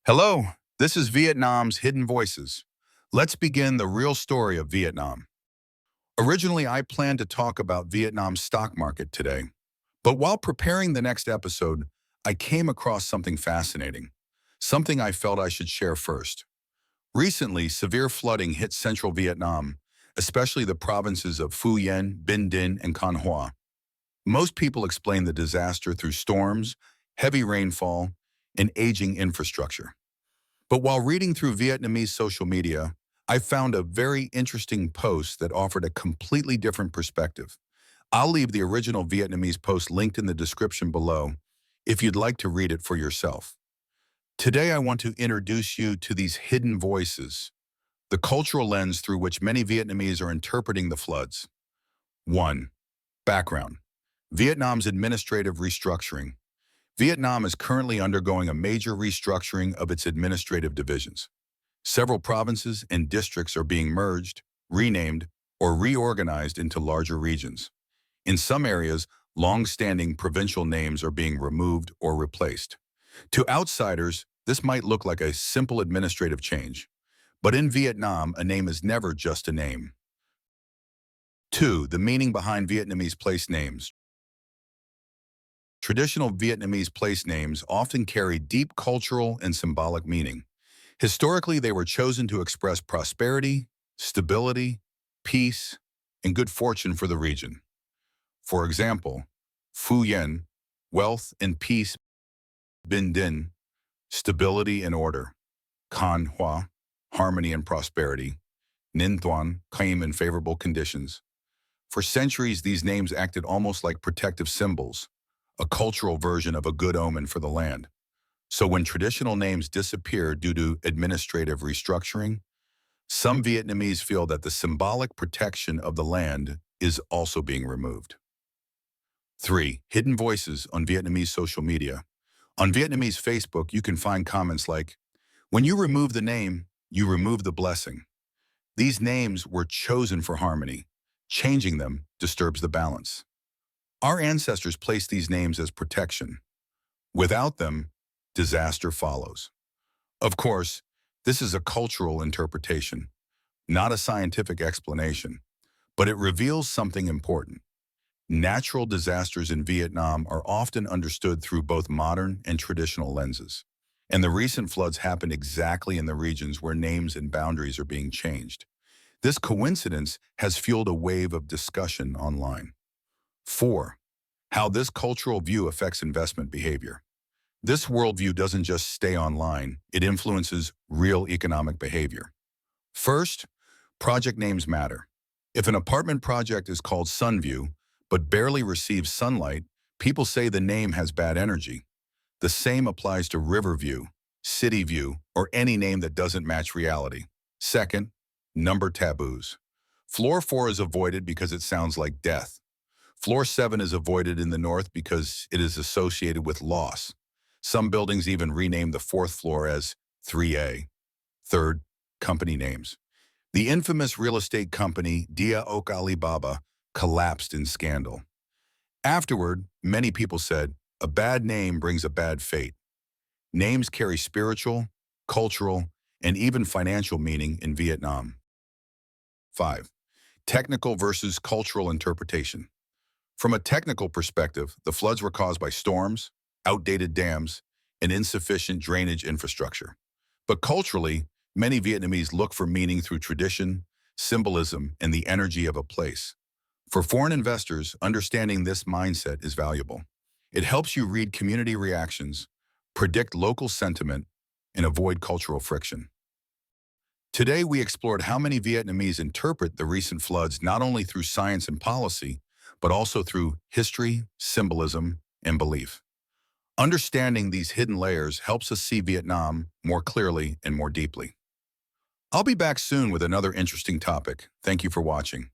Hello, this is Vietnam's Hidden Voices. Let's begin the real story of Vietnam. Originally, I planned to talk about Vietnam's stock market today, but while preparing the next episode, I came across something fascinating, something I felt I should share first. Recently, severe flooding hit central Vietnam, especially the provinces of Phu Yen, Binh Dinh, and Con Hoa. Most people explain the disaster through storms, heavy rainfall, and aging infrastructure. But while reading through Vietnamese social media, I found a very interesting post that offered a completely different perspective. I'll leave the original Vietnamese post linked in the description below if you'd like to read it for yourself. Today, I want to introduce you to these hidden voices, the cultural lens through which many Vietnamese are interpreting the floods. 1. Background. Vietnam's administrative restructuring. Vietnam is currently undergoing a major restructuring of its administrative divisions. Several provinces and districts are being merged, renamed, or reorganized into larger regions. In some areas, long-standing provincial names are being removed or replaced. To outsiders, this might look like a simple administrative change, but in Vietnam, a name is never just a name. 2. The meaning behind Vietnamese place names. Traditional Vietnamese place names often carry deep cultural and symbolic meaning. Historically, they were chosen to express prosperity, stability, peace, and good fortune for the region. For example, Phu Yen, wealth and peace; Binh Dinh, stability and order; Con Hoa, harmony and prosperity; Ninh Thuan, calm and favorable conditions. For centuries, these names acted almost like protective symbols, a cultural version of a good omen for the land. So when traditional names disappear due to administrative restructuring, some Vietnamese feel that the symbolic protection of the land is also being removed. 3. Hidden voices on Vietnamese social media. On Vietnamese Facebook, you can find comments like, "When you remove the name, you remove the blessing." These names were chosen for harmony. Changing them disturbs the balance. Our ancestors placed these names as protection. Without them, disaster follows. Of course, this is a cultural interpretation, not a scientific explanation, but it reveals something important. Natural disasters in Vietnam are often understood through both modern and traditional lenses, and the recent floods happened exactly in the regions where names and boundaries are being changed. This coincidence has fueled a wave of discussion online. 4. How this cultural view affects investment behavior. This worldview doesn't just stay online, it influences real economic behavior. First, project names matter. If an apartment project is called Sunview, but barely receives sunlight, people say the name has bad energy. The same applies to Riverview, City View, or any name that doesn't match reality. Second, number taboos. Floor 4 is avoided because it sounds like death. Floor 7 is avoided in the north because it is associated with loss. Some buildings even rename the fourth floor as 3A. Third, company names. The infamous real estate company Dia Oak Alibaba collapsed in scandal. Afterward, many people said, a bad name brings a bad fate. Names carry spiritual, cultural, and even financial meaning in Vietnam. 5. Technical versus cultural interpretation. From a technical perspective, the floods were caused by storms, outdated dams, and insufficient drainage infrastructure. But culturally, many Vietnamese look for meaning through tradition, symbolism, and the energy of a place. For foreign investors, understanding this mindset is valuable. It helps you read community reactions, predict local sentiment, and avoid cultural friction. Today, we explored how many Vietnamese interpret the recent floods not only through science and policy, but also through history, symbolism, and belief. Understanding these hidden layers helps us see Vietnam more clearly and more deeply. I'll be back soon with another interesting topic. Thank you for watching.